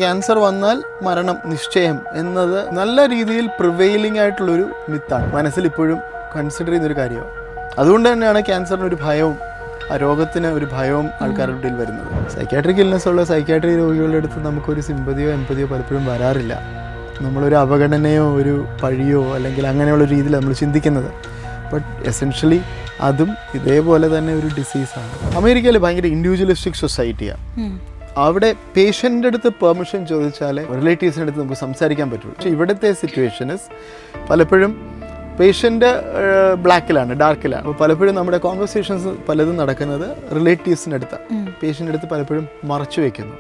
Cancer വന്നാൽ മരണം നിശ്ചയം എന്നത് നല്ല രീതിയിൽ പ്രിവെയിലിംഗ് ആയിട്ടുള്ളൊരു മിത്താണ്. മനസ്സിൽ ഇപ്പോഴും കൺസിഡർ ചെയ്യുന്നൊരു കാര്യമാണ്. അതുകൊണ്ട് തന്നെയാണ് ക്യാൻസറിന് ഒരു ഭയവും ആ രോഗത്തിന് ഒരു ഭയവും ആൾക്കാരുടെ ഇടയിൽ വരുന്നത്. സൈക്യാട്രിക് ഇൽനെസ് ഉള്ള സൈക്യാട്രി രോഗികളുടെ അടുത്ത് നമുക്കൊരു സിമ്പതിയോ എമ്പതിയോ പലപ്പോഴും വരാറില്ല. നമ്മളൊരു അവഗണനയോ ഒരു പഴിയോ അല്ലെങ്കിൽ അങ്ങനെയുള്ള രീതിയിൽ നമ്മൾ ചിന്തിക്കുന്നത്. ബട്ട് എസെൻഷ്യലി അതും ഇതേപോലെ തന്നെ ഒരു ഡിസീസാണ്. അമേരിക്കയിൽ ഭയങ്കര ഇൻഡിവിജ്വലിസ്റ്റിക് സൊസൈറ്റിയാണ്. അവിടെ പേഷ്യൻ്റെ അടുത്ത് പെർമിഷൻ ചോദിച്ചാൽ റിലേറ്റീവ്സിൻ്റെ അടുത്ത് നമുക്ക് സംസാരിക്കാൻ പറ്റുള്ളൂ. പക്ഷേ ഇവിടുത്തെ സിറ്റുവേഷൻസ് പലപ്പോഴും പേഷ്യൻ്റ് ബ്ലാക്കിലാണ്, ഡാർക്കിലാണ്. അപ്പോൾ പലപ്പോഴും നമ്മുടെ കോൺവെർസേഷൻസ് പലതും നടക്കുന്നത് റിലേറ്റീവ്സിൻ്റെ അടുത്താണ്. പേഷ്യൻ്റെ അടുത്ത് പലപ്പോഴും മറച്ചു വയ്ക്കുന്നു.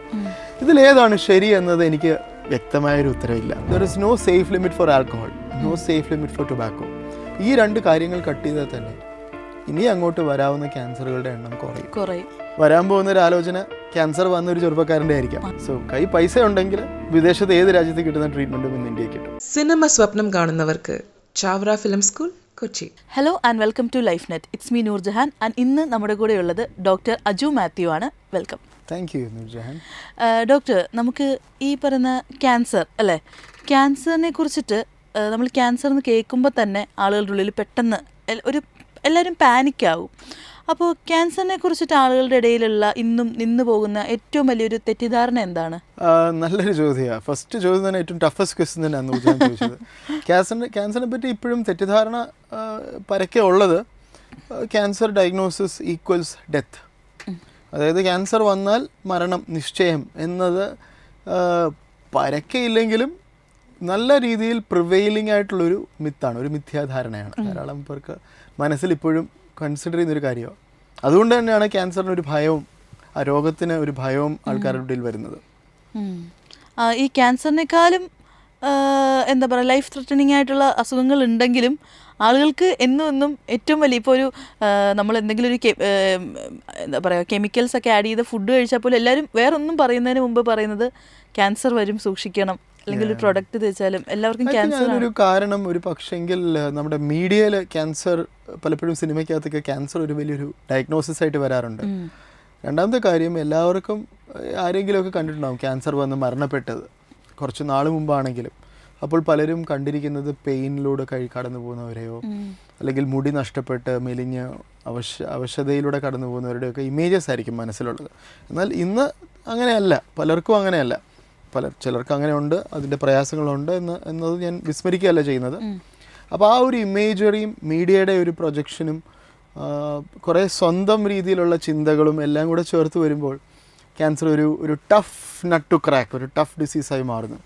ഇതിലേതാണ് ശരി എന്നത് എനിക്ക് വ്യക്തമായൊരു ഉത്തരവില്ല. There is no safe limit for alcohol, no safe limit for tobacco. ഈ രണ്ട് കാര്യങ്ങൾ കട്ട് ചെയ്താൽ തന്നെ ഇനി അങ്ങോട്ട് വരാവുന്ന ക്യാൻസറുകളുടെ എണ്ണം കുറയും. വരാൻ പോകുന്ന ഒരു ആലോചന ക്യാൻസർ വന്ന ഒരു ചെറുപ്പക്കാരൻ്റെ ആയിരിക്കാം. സോ കൈ പൈസ ഉണ്ടെങ്കിൽ വിദേശത്ത് ഏത് രാജ്യത്ത് കിട്ടുന്ന ട്രീറ്റ്മെന്റും ഇന്ന് ഇന്ത്യയിൽ കിട്ടും. സിനിമ സ്വപ്നം കാണുന്നവർക്ക് Chavara film school, Kochi. Hello and welcome to Life Net. It's me Noorjahan and ഇന്ന് നമ്മുടെ കൂടെ ഉള്ളത് ഡോക്ടർ അജു മാത്യു ആണ്. Welcome. Thank you Noorjahan. Doctor, നമുക്ക് ഈ പറയുന്ന ക്യാൻസർ അല്ലേ, ക്യാൻസറിനെ കുറിച്ചിട്ട് നമ്മൾ ക്യാൻസർ എന്ന് കേൾക്കുമ്പോൾ തന്നെ ആളുകളുടെ ഉള്ളിൽ പെട്ടെന്ന് എല്ലാവരും പാനിക്കാവും. അപ്പോൾ ക്യാൻസറിനെ കുറിച്ചിട്ട് ആളുകളുടെ ഇടയിലുള്ള ഇന്നും നിന്ന് പോകുന്ന ഏറ്റവും വലിയൊരു തെറ്റിദ്ധാരണ എന്താണ്? നല്ലൊരു ചോദ്യമാണ്. ഫസ്റ്റ് ചോദ്യം തന്നെ ഏറ്റവും ടഫസ്റ്റ് ക്വസ്റ്റ്യൻ തന്നെയാണ് ചോദിച്ചത്. ക്യാൻസറിനെ പറ്റി ഇപ്പോഴും തെറ്റിദ്ധാരണ പരക്കെ ഉള്ളത് ക്യാൻസർ ഡയഗ്നോസിസ് ഈക്വൽസ് ഡെത്ത്. അതായത് ക്യാൻസർ വന്നാൽ മരണം നിശ്ചയം എന്നത് പരക്കെ ഇല്ലെങ്കിലും നല്ല രീതിയിൽ പ്രിവെയിലിംഗ് ആയിട്ടുള്ളൊരു മിത്താണ്, ഒരു മിഥ്യാധാരണയാണ്. ധാരാളം പേർക്ക് മനസ്സിൽ ഇപ്പോഴും കൺസിഡർ ചെയ്യുന്നൊരു കാര്യമാണ്. അതുകൊണ്ട് തന്നെയാണ് ക്യാൻസറിന് ഒരു ഭയവും ആ രോഗത്തിന് ഒരു ഭയവും ആൾക്കാരുടെ ഇടയിൽ വരുന്നത്. ഈ ക്യാൻസറിനേക്കാളും എന്താ പറയുക, ലൈഫ് ത്രെറ്റനിങ് ആയിട്ടുള്ള അസുഖങ്ങൾ ഉണ്ടെങ്കിലും ആളുകൾക്ക് എന്നും ഏറ്റവും വലിയ ഇപ്പോൾ ഒരു നമ്മൾ എന്തെങ്കിലും ഒരു എന്താ പറയുക കെമിക്കൽസ് ഒക്കെ ആഡ് ചെയ്ത ഫുഡ് കഴിച്ചാൽ പോലും എല്ലാവരും വേറൊന്നും പറയുന്നതിന് മുമ്പ് പറയുന്നത് ക്യാൻസർ വരും, സൂക്ഷിക്കണം, അല്ലെങ്കിൽ ഒരു പ്രൊഡക്റ്റ് തേച്ചാലും എല്ലാവർക്കും ക്യാൻസർ. ഒരു കാരണം ഒരു പക്ഷെങ്കിൽ നമ്മുടെ മീഡിയയിൽ ക്യാൻസർ പലപ്പോഴും സിനിമയ്ക്കകത്തൊക്കെ ക്യാൻസർ ഒരു വലിയൊരു ഡയഗ്നോസിസ് ആയിട്ട് വരാറുണ്ട്. രണ്ടാമത്തെ കാര്യം, എല്ലാവർക്കും ആരെങ്കിലുമൊക്കെ കണ്ടിട്ടുണ്ടാവും ക്യാൻസർ വന്ന് മരണപ്പെട്ടത് കുറച്ച് നാൾ മുമ്പാണെങ്കിലും. അപ്പോൾ പലരും കണ്ടിരിക്കുന്നത് പെയിനിലൂടെ കടന്നു പോകുന്നവരെയോ അല്ലെങ്കിൽ മുടി നഷ്ടപ്പെട്ട് മെലിഞ്ഞ് അവശതയിലൂടെ കടന്നു പോകുന്നവരുടെയൊക്കെ ഇമേജസ് ആയിരിക്കും മനസ്സിലുള്ളത്. എന്നാൽ ഇന്ന് അങ്ങനെയല്ല, പലർക്കും അങ്ങനെയല്ല. ചിലർക്ക് അങ്ങനെ ഉണ്ട്, അതിൻ്റെ പ്രയാസങ്ങളുണ്ട് എന്നത് ഞാൻ വിസ്മരിക്കുകയല്ല ചെയ്യുന്നത്. അപ്പോൾ ആ ഒരു ഇമേജറിയും മീഡിയയുടെ ഒരു പ്രൊജക്ഷനും കുറേ സ്വന്തം രീതിയിലുള്ള ചിന്തകളും എല്ലാം കൂടെ ചേർത്ത് വരുമ്പോൾ ക്യാൻസർ ഒരു ടഫ് നട്ട് ടു ക്രാക്ക്, ഒരു ടഫ് ഡിസീസായി മാറുന്നു.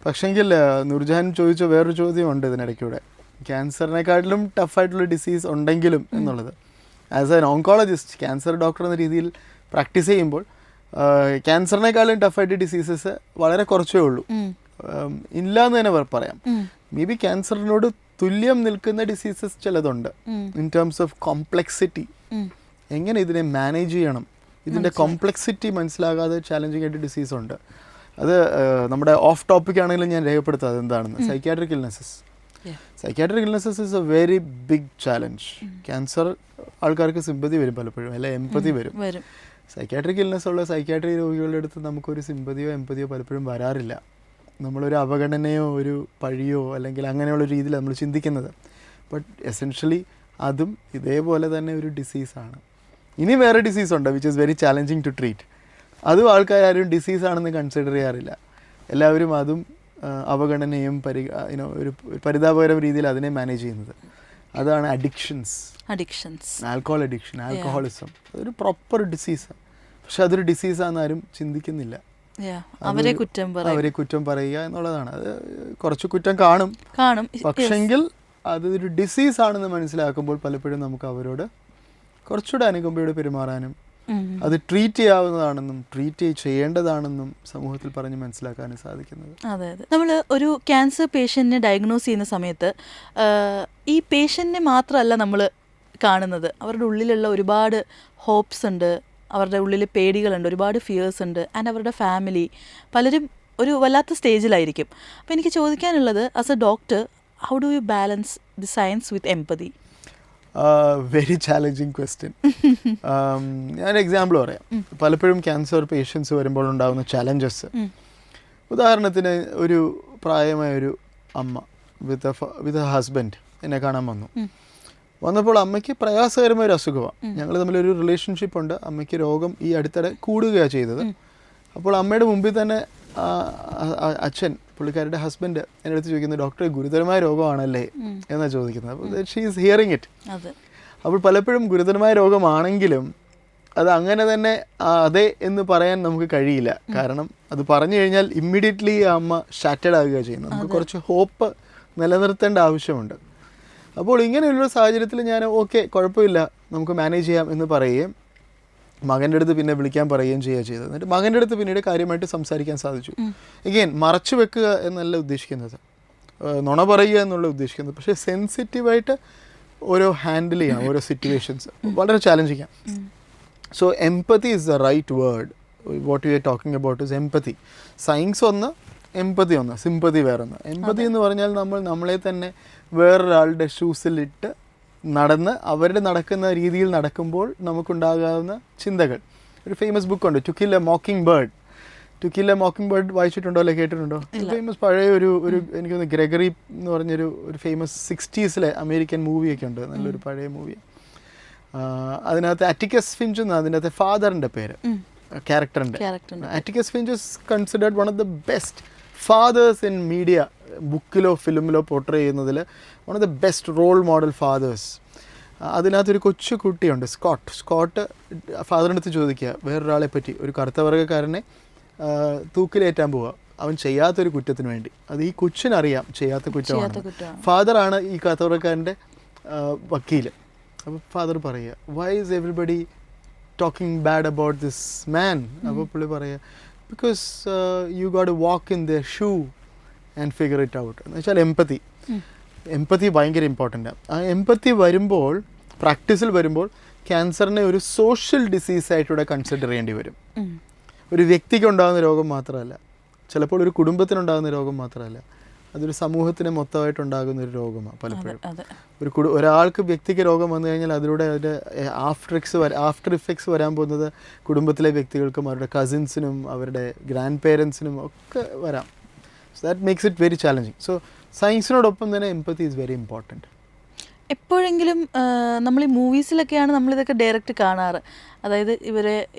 പക്ഷെങ്കിൽ നൂർജഹാൻ ചോദിച്ച വേറൊരു ചോദ്യമുണ്ട് ഇതിനിടയ്ക്കൂടെ, ക്യാൻസറിനെക്കാട്ടിലും ടഫായിട്ടുള്ള ഡിസീസ് ഉണ്ടെങ്കിലും എന്നുള്ളത്. As an oncologist, cancer doctor എന്ന രീതിയിൽ പ്രാക്ടീസ് ചെയ്യുമ്പോൾ ക്യാൻസറിനേക്കാളും ടഫായിട്ട് ഡിസീസസ് വളരെ കുറച്ചേ ഉള്ളൂ, ഇല്ല എന്ന് തന്നെ പറയാം. മേ ബി ക്യാൻസറിനോട് തുല്യം നിൽക്കുന്ന ഡിസീസസ് ചിലതുണ്ട് ഇൻ ടേംസ് ഓഫ് കോംപ്ലെക്സിറ്റി. എങ്ങനെ ഇതിനെ മാനേജ് ചെയ്യണം, ഇതിൻ്റെ കോംപ്ലെക്സിറ്റി മനസ്സിലാകാതെ ചാലഞ്ചിങ് ആയിട്ട് ഡിസീസ് ഉണ്ട്. അത് നമ്മുടെ ഓഫ് ടോപ്പിക് ആണെങ്കിലും ഞാൻ രേഖപ്പെടുത്താം എന്താണെന്ന്. Psychiatric illnesses is a very big challenge. Cancer ആൾക്കാർക്ക് സിമ്പതി വരും, പലപ്പോഴും അല്ല എമ്പതി വരും. സൈക്യാട്രിക് ഇൽനെസ് ഉള്ള സൈക്യാട്രി രോഗികളുടെ അടുത്ത് നമുക്കൊരു സിമ്പതിയോ എമ്പതിയോ പലപ്പോഴും വരാറില്ല. നമ്മളൊരു അവഗണനയോ ഒരു പഴിയോ അല്ലെങ്കിൽ അങ്ങനെയുള്ള രീതിയിൽ നമ്മൾ ചിന്തിക്കുന്നത്. ബട്ട് എസെൻഷ്യലി അതും ഇതേപോലെ തന്നെ ഒരു ഡിസീസാണ്. ഇനി വേറെ ഡിസീസുണ്ട് which is very challenging to treat. അതും ആൾക്കാരും ഡിസീസാണെന്ന് കൺസിഡർ ചെയ്യാറില്ല. എല്ലാവരും അതും അവഗണനയും ഒരു പരിതാപകര രീതിയിൽ അതിനെ മാനേജ് ചെയ്യുന്നത്. അതാണ് അഡിക്ഷൻസ്. ആൽക്കഹോൾ അഡിക്ഷൻ, ആൽക്കഹോളിസം അതൊരു പ്രോപ്പർ ഡിസീസാണ്. പക്ഷെ അതൊരു ഡിസീസാണെന്ന് ആരും ചിന്തിക്കുന്നില്ല. അവരെ കുറ്റം പറയുക എന്നുള്ളതാണ്. അത് കുറച്ച് കുറ്റം കാണും, പക്ഷെങ്കിൽ അതൊരു ഡിസീസാണെന്ന് മനസ്സിലാക്കുമ്പോൾ പലപ്പോഴും നമുക്ക് അവരോട് കുറച്ചുകൂടെ അനുകമ്പയോടെ പെരുമാറാനും അത് ട്രീറ്റ് ചെയ്യാവുന്നതാണെന്നും ട്രീറ്റ് ചെയ്യേണ്ടതാണെന്നും സമൂഹത്തിൽ പറഞ്ഞ് മനസ്സിലാക്കാനും സാധിക്കുന്നത്. അതെ. നമ്മൾ ഒരു ക്യാൻസർ പേഷ്യൻറ്റിനെ ഡയഗ്നോസ് ചെയ്യുന്ന സമയത്ത് ഈ പേഷ്യൻറ്റിനെ മാത്രമല്ല നമ്മൾ കാണുന്നത്, അവരുടെ ഉള്ളിലുള്ള ഒരുപാട് ഹോപ്സ് ഉണ്ട്, അവരുടെ ഉള്ളിൽ പേടികളുണ്ട്, ഒരുപാട് ഫിയേഴ്സ് ഉണ്ട്, ആൻഡ് അവരുടെ ഫാമിലി പലരും ഒരു വല്ലാത്ത സ്റ്റേജിലായിരിക്കും. അപ്പോൾ എനിക്ക് ചോദിക്കാനുള്ളത്, as A doctor, how do you balance the science with empathy? Very challenging question. ഞാൻ എക്സാമ്പിൾ പറയാം. പലപ്പോഴും ക്യാൻസർ പേഷ്യൻസ് വരുമ്പോൾ ഉണ്ടാകുന്ന ചാലഞ്ചസ് ഉദാഹരണത്തിന് ഒരു പ്രായമായ ഒരു അമ്മ വിത്ത് ഹസ്ബൻഡ് എന്നെ കാണാൻ വന്നപ്പോൾ അമ്മയ്ക്ക് പ്രയാസകരമായ ഒരു അസുഖമാണ്. ഞങ്ങൾ തമ്മിലൊരു റിലേഷൻഷിപ്പ് ഉണ്ട്. അമ്മയ്ക്ക് രോഗം ഈ അടുത്തിടെ കൂടുകയാണ് ചെയ്തത്. അപ്പോൾ അമ്മയുടെ മുമ്പിൽ തന്നെ അച്ഛൻ, പുള്ളിക്കാരുടെ ഹസ്ബൻഡ് എൻ്റെ അടുത്ത് ചോദിക്കുന്നത്, ഡോക്ടറെ ഗുരുതരമായ രോഗമാണല്ലേ എന്നാണ് ചോദിക്കുന്നത്. അപ്പോൾ ഷീ ഈസ് ഹിയറിങ് ഇറ്റ്. അപ്പോൾ പലപ്പോഴും ഗുരുതരമായ രോഗമാണെങ്കിലും അത് അങ്ങനെ തന്നെ അതെ എന്ന് പറയാൻ നമുക്ക് കഴിയില്ല. കാരണം അത് പറഞ്ഞു കഴിഞ്ഞാൽ ഇമ്മീഡിയറ്റ്ലി ആ അമ്മ ഷാറ്റഡ് ആകുക ചെയ്യുന്നത്. നമുക്ക് കുറച്ച് ഹോപ്പ് നിലനിർത്തേണ്ട ആവശ്യമുണ്ട്. അപ്പോൾ ഇങ്ങനെയുള്ള സാഹചര്യത്തിൽ ഞാൻ ഓക്കെ കുഴപ്പമില്ല, നമുക്ക് മാനേജ് ചെയ്യാം എന്ന് പറയുകയും മകൻ്റെ അടുത്ത് പിന്നെ വിളിക്കാൻ പറയുകയും ചെയ്യുക ചെയ്തത്. എന്നിട്ട് മകൻ്റെ അടുത്ത് പിന്നീട് കാര്യമായിട്ട് സംസാരിക്കാൻ സാധിച്ചു. എഗെയിൻ മറച്ചു വെക്കുക എന്നല്ല ഉദ്ദേശിക്കുന്നത്, നുണ പറയുക എന്നുള്ള ഉദ്ദേശിക്കുന്നത്. പക്ഷേ സെൻസിറ്റീവായിട്ട് ഓരോ ഹാൻഡിൽ ചെയ്യാം ഓരോ സിറ്റുവേഷൻസ്. വളരെ ചാലഞ്ചിങ് ആണ്. So empathy is the right word. What you are talking about is empathy. Science ഒന്ന്, എംപതി ഒന്ന്, സിമ്പതി വേറൊന്ന്. എംപതി എന്ന് പറഞ്ഞാൽ നമ്മളെ തന്നെ വേറൊരാളുടെ ഷൂസിലിട്ട് നടന്ന് അവരുടെ നടക്കുന്ന രീതിയിൽ നടക്കുമ്പോൾ നമുക്കുണ്ടാകാവുന്ന ചിന്തകൾ. ഒരു ഫേമസ് ബുക്കുണ്ട്, to kill a mockingbird. To kill a mockingbird വായിച്ചിട്ടുണ്ടോ അല്ലെ കേട്ടിട്ടുണ്ടോ? ഫേമസ് പഴയ ഒരു എനിക്കൊന്ന് ഗ്രെഗറി എന്ന് പറഞ്ഞൊരു ഫേമസ് 60s അമേരിക്കൻ മൂവിയൊക്കെ ഉണ്ട്, നല്ലൊരു പഴയ മൂവി. അതിനകത്ത് അറ്റിക്കസ് ഫിഞ്ച് എന്നാണ് അതിനകത്ത് ഫാദറിൻ്റെ പേര്, ക്യാരക്ടറിൻ്റെ. Atticus Finch is considered one of the best fathers in media. ബുക്കിലോ ഫിലിമിലോ പോർട്രേ ചെയ്യുന്നതിൽ one of the best role model fathers. അതിനകത്തൊരു കൊച്ചു കുട്ടിയുണ്ട്, സ്കോട്ട് ഫാദറിൻ്റെ അടുത്ത് ചോദിക്കുക വേറൊരാളെ പറ്റി, ഒരു കറുത്തവർഗ്ഗക്കാരനെ തൂക്കിലേറ്റാൻ പോവുക അവൻ ചെയ്യാത്തൊരു കുറ്റത്തിന് വേണ്ടി. അത് ഈ കൊച്ചിനറിയാം ചെയ്യാത്ത കുറ്റമാണ്. ഫാദറാണ് ഈ കറുത്തവർഗ്ഗക്കാരൻ്റെ വക്കീൽ. അപ്പോൾ ഫാദർ പറയുക, why is everybody talking bad about this man? അപ്പോൾ പുള്ളി പറയുക, because you got to walk in the shoe and figure it out. എന്ന് വെച്ചാൽ എംപതി ഭയങ്കര ഇമ്പോർട്ടൻ്റാണ്. ആ എംപതി വരുമ്പോൾ, പ്രാക്ടീസിൽ വരുമ്പോൾ ക്യാൻസറിനെ ഒരു സോഷ്യൽ ഡിസീസായിട്ടൂടെ കൺസിഡർ ചെയ്യേണ്ടി വരും. ഒരു വ്യക്തിക്ക് ഉണ്ടാകുന്ന രോഗം മാത്രമല്ല, ചിലപ്പോൾ ഒരു കുടുംബത്തിനുണ്ടാകുന്ന രോഗം മാത്രമല്ല, അതൊരു സമൂഹത്തിന് മൊത്തമായിട്ടുണ്ടാകുന്ന ഒരു രോഗമാണ് പലപ്പോഴും. ഒരാൾക്ക് വ്യക്തിക്ക് രോഗം വന്നു കഴിഞ്ഞാൽ അതിലൂടെ അതിൻ്റെ ആഫ്റ്റർ ഇഫക്ട്സ് വരാൻ പോകുന്നത് കുടുംബത്തിലെ വ്യക്തികൾക്കും അവരുടെ കസിൻസിനും അവരുടെ ഗ്രാൻഡ് പേരൻസിനും ഒക്കെ വരാം. So that makes it very challenging. So സയൻസിനോടൊപ്പം തന്നെ എംപതി ഈസ് വെരി ഇമ്പോർട്ടൻറ്റ്. എപ്പോഴെങ്കിലും നമ്മൾ ഈ മൂവീസിലൊക്കെയാണ് നമ്മളിതൊക്കെ ഡയറക്റ്റ് കാണാറ്. അതായത്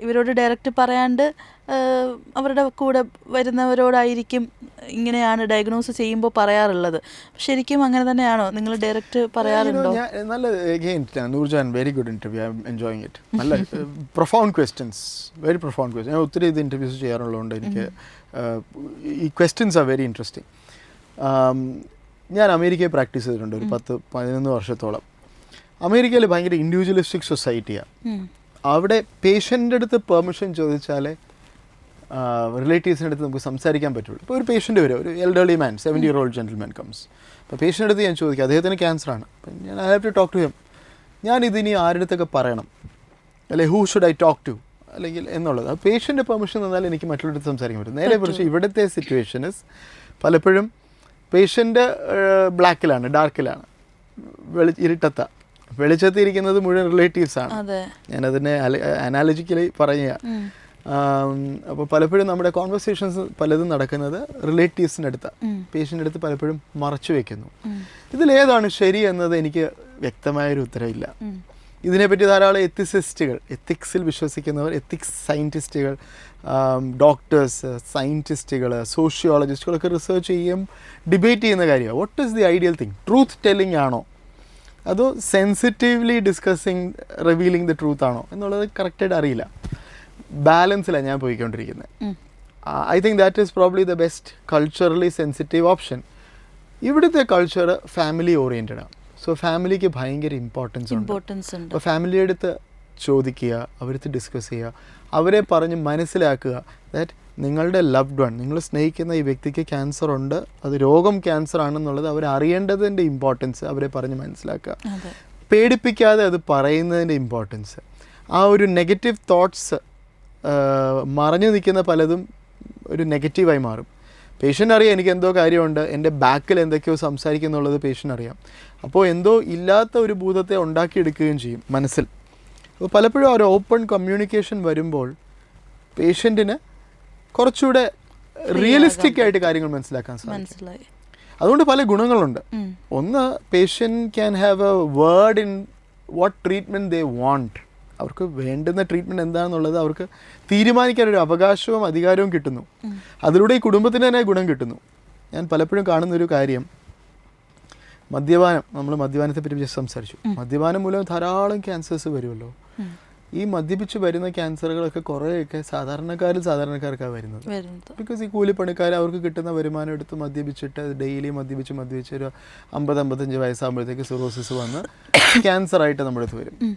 ഇവരോട് ഡയറക്റ്റ് പറയാണ്ട് അവരുടെ കൂടെ വരുന്നവരോടായിരിക്കും ഇങ്ങനെയാണ് ഡയഗ്നോസ് ചെയ്യുമ്പോൾ പറയാറുള്ളത്. ശരിക്കും അങ്ങനെ തന്നെയാണോ? നിങ്ങൾ ഡയറക്റ്റ് പറയാറുണ്ടോ? നല്ല again Noorjan, very good interview, I'm enjoying it. നല്ല profound questions, very profound question. ഞാൻ ഒത്തിരി ഇത് ഇൻ്റർവ്യൂസ് ചെയ്യാറുള്ളതുകൊണ്ട് എനിക്ക് ഈ ക്വസ്റ്റ്യൻസ് ആർ വെരി ഇൻട്രസ്റ്റിംഗ്. ഞാൻ അമേരിക്കയിൽ പ്രാക്ടീസ് ചെയ്തിട്ടുണ്ട് ഒരു 10-11 വർഷത്തോളം. അമേരിക്കയിൽ ഭയങ്കര ഇൻഡിവിജ്വലിസ്റ്റിക് സൊസൈറ്റിയാണ്. അവിടെ പേഷ്യൻ്റെ അടുത്ത് പെർമിഷൻ ചോദിച്ചാലേ റിലേറ്റീവ്സിൻ്റെ അടുത്ത് നമുക്ക് സംസാരിക്കാൻ പറ്റുള്ളൂ. ഇപ്പോൾ ഒരു പേഷ്യൻ്റ് വരും, ഒരു എൽഡർലി മാൻ, 70-year-old ജെൻറ്റിൽമാൻ കംസ്. അപ്പോൾ പേഷ്യൻ്റെ അടുത്ത് ഞാൻ ചോദിക്കുക, അദ്ദേഹത്തിന് ക്യാൻസറാണ്, അപ്പം ഞാൻ I have to talk to him. ഞാനിതിനി ആരുടെ അടുത്തൊക്കെ പറയണം, അല്ലെ who should I talk to, അല്ലെങ്കിൽ എന്നുള്ളത്. ആ പേഷ്യൻ്റെ പെർമിഷൻ തന്നാൽ എനിക്ക് മറ്റുള്ളവരുടെ സംസാരിക്കാൻ പറ്റും. നേരെ കുറിച്ച് ഇവിടുത്തെ സിറ്റുവേഷൻസ് പലപ്പോഴും പേഷ്യൻ്റ് ബ്ലാക്കിലാണ്, ഡാർക്കിലാണ്, ഇരുട്ടത്ത, വെളിച്ചത്തിരിക്കുന്നത് മുഴുവൻ റിലേറ്റീവ്സാണ്. ഞാനതിനെ അനാലജിക്കലി പറയുക. അപ്പോൾ പലപ്പോഴും നമ്മുടെ കോൺവെർസേഷൻസ് പലതും നടക്കുന്നത് റിലേറ്റീവ്സിൻ്റെ അടുത്താണ്. പേഷ്യൻ്റെ അടുത്ത് പലപ്പോഴും മറച്ചു വയ്ക്കുന്നു. ഇതിലേതാണ് ശരി എന്നത് എനിക്ക് വ്യക്തമായൊരു ഉത്തരവില്ല. ഇതിനെപ്പറ്റി ധാരാളം എത്തിസിസ്റ്റുകൾ, എത്തിക്സിൽ വിശ്വസിക്കുന്നവർ, എത്തിക്സ് സയൻറ്റിസ്റ്റുകൾ, ഡോക്ടേഴ്സ്, സയൻറ്റിസ്റ്റുകൾ, സോഷ്യോളജിസ്റ്റുകളൊക്കെ റിസർച്ച് ചെയ്യും, ഡിബേറ്റ് ചെയ്യുന്ന കാര്യമാണ്. What is the ideal thing? Truth telling ആണോ, അതോ സെൻസിറ്റീവ്ലി ഡിസ്കസിങ്, റിവീലിംഗ് ദ ട്രൂത്ത് ആണോ എന്നുള്ളത് കറക്റ്റായിട്ട് അറിയില്ല. ബാലൻസിലാണ് ഞാൻ പോയിക്കൊണ്ടിരിക്കുന്നത്. I think that is probably the best culturally sensitive option. ഇവിടുത്തെ കൾച്ചർ ഫാമിലി ഓറിയൻറ്റഡാണ്. സോ ഫാമിലിക്ക് ഭയങ്കര ഇമ്പോർട്ടൻസ് ഉണ്ട്. അപ്പോൾ ഫാമിലിയുടെ അടുത്ത് ചോദിക്കുക, അവരടുത്ത് ഡിസ്കസ് ചെയ്യുക, അവരെ പറഞ്ഞ് മനസ്സിലാക്കുക ദാറ്റ് നിങ്ങളുടെ ലവ്ഡ് വൺ, നിങ്ങൾ സ്നേഹിക്കുന്ന ഈ വ്യക്തിക്ക് ക്യാൻസർ ഉണ്ട്, അത് രോഗം ക്യാൻസർ ആണെന്നുള്ളത് അവരറിയേണ്ടതിൻ്റെ ഇമ്പോർട്ടൻസ് അവരെ പറഞ്ഞ് മനസ്സിലാക്കുക. പേടിപ്പിക്കാതെ അത് പറയുന്നതിൻ്റെ ഇമ്പോർട്ടൻസ്. ആ ഒരു നെഗറ്റീവ് തോട്ട്സ് മറഞ്ഞു നിൽക്കുന്ന പലതും ഒരു നെഗറ്റീവായി മാറും. പേഷ്യൻ്റ് അറിയാം എനിക്ക് എന്തോ കാര്യമുണ്ട്, എൻ്റെ ബാക്കിൽ എന്തൊക്കെയോ സംസാരിക്കുന്നുള്ളത് പേഷ്യൻ്റ് അറിയാം. അപ്പോൾ എന്തോ ഇല്ലാത്ത ഒരു ഭൂതത്തെ ഉണ്ടാക്കിയെടുക്കുകയും ചെയ്യും മനസ്സിൽ. അപ്പോൾ പലപ്പോഴും ഒരു ഓപ്പൺ കമ്മ്യൂണിക്കേഷൻ വരുമ്പോൾ പേഷ്യൻറ്റിന് കുറച്ചുകൂടെ റിയലിസ്റ്റിക് ആയിട്ട് കാര്യങ്ങൾ മനസ്സിലാക്കാൻ സാധിക്കും. മനസ്സിലായി. അതുകൊണ്ട് പല ഗുണങ്ങളുണ്ട്. ഒന്ന്, patient can have A word in what treatment they want. അവർക്ക് വേണ്ടുന്ന ട്രീറ്റ്മെൻറ്റ് എന്താണെന്നുള്ളത് അവർക്ക് തീരുമാനിക്കാനൊരു അവകാശവും അധികാരവും കിട്ടുന്നു. അതിലൂടെ ഈ കുടുംബത്തിന് തന്നെ ഗുണം കിട്ടുന്നു. ഞാൻ പലപ്പോഴും കാണുന്നൊരു കാര്യം, മദ്യപാനം, നമ്മൾ മദ്യപാനത്തെ പറ്റി സംസാരിച്ചു. മദ്യപാനം മൂലം ധാരാളം ക്യാൻസേഴ്സ് വരുമല്ലോ. ഈ മദ്യപിച്ച് വരുന്ന ക്യാൻസറുകളൊക്കെ കുറേയൊക്കെ സാധാരണക്കാർക്കാണ് വരുന്നത്. ബിക്കോസ് ഈ കൂലിപ്പണിക്കാർ അവർക്ക് കിട്ടുന്ന വരുമാനം എടുത്ത് മദ്യപിച്ചിട്ട് ഡെയിലി മദ്യപിച്ച് ഒരു 50-55 വയസ്സാകുമ്പോഴത്തേക്ക് സിറോസിസ് വന്ന് ക്യാൻസറായിട്ട് നമ്മുടെ അടുത്ത് വരും.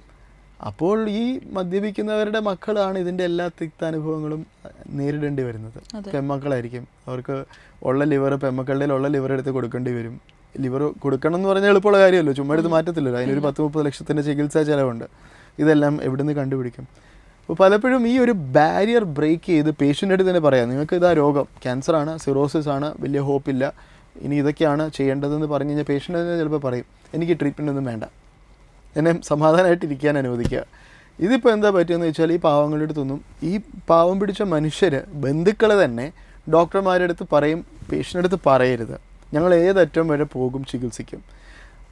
അപ്പോൾ ഈ മദ്യപിക്കുന്നവരുടെ മക്കളാണ് ഇതിൻ്റെ എല്ലാ തിക്താനുഭവങ്ങളും നേരിടേണ്ടി വരുന്നത്. പെൺമക്കളായിരിക്കും. അവർക്ക് ഉള്ള ലിവർ, പെൺമക്കളുടെ ഉള്ള ലിവർ എടുത്ത് കൊടുക്കേണ്ടി വരും. ലിവർ കൊടുക്കണം എന്ന് പറഞ്ഞാൽ എളുപ്പമുള്ള കാര്യമല്ലോ, ചുമ്മാ എടുത്ത് മാറ്റത്തില്ലല്ലോ. അതിനൊരു 10-30 ലക്ഷത്തിൻ്റെ ചികിത്സാ ചെലവുണ്ട്. ഇതെല്ലാം എവിടെ നിന്ന് കണ്ടുപിടിക്കും? അപ്പോൾ പലപ്പോഴും ഈ ഒരു ബാരിയർ ബ്രേക്ക് ചെയ്ത് പേഷ്യൻ്റ് അടുത്ത് തന്നെ പറയാം, നിങ്ങൾക്ക് ഇതാ രോഗം, ക്യാൻസറാണ്, സിറോസിസ് ആണ്, വലിയ ഹോപ്പില്ല, ഇനി ഇതൊക്കെയാണ് ചെയ്യേണ്ടതെന്ന് പറഞ്ഞു കഴിഞ്ഞാൽ പേഷ്യൻ്റ് തന്നെ ചിലപ്പോൾ പറയും, എനിക്ക് ട്രീറ്റ്മെൻ്റ് ഒന്നും വേണ്ട, എന്നെ സമാധാനമായിട്ട് ഇരിക്കാൻ അനുവദിക്കുക. ഇതിപ്പോൾ എന്താ പറ്റുമെന്ന് വെച്ചാൽ ഈ പാവങ്ങളുടെ അടുത്തൊന്നും, ഈ പാവം പിടിച്ച മനുഷ്യർ, ബന്ധുക്കൾ തന്നെ ഡോക്ടർമാരുടെ അടുത്ത് പറയും, പേഷ്യൻ്റെ അടുത്ത് പറയരുത്, ഞങ്ങൾ ഏതറ്റം വരെ പോകും, ചികിത്സിക്കും.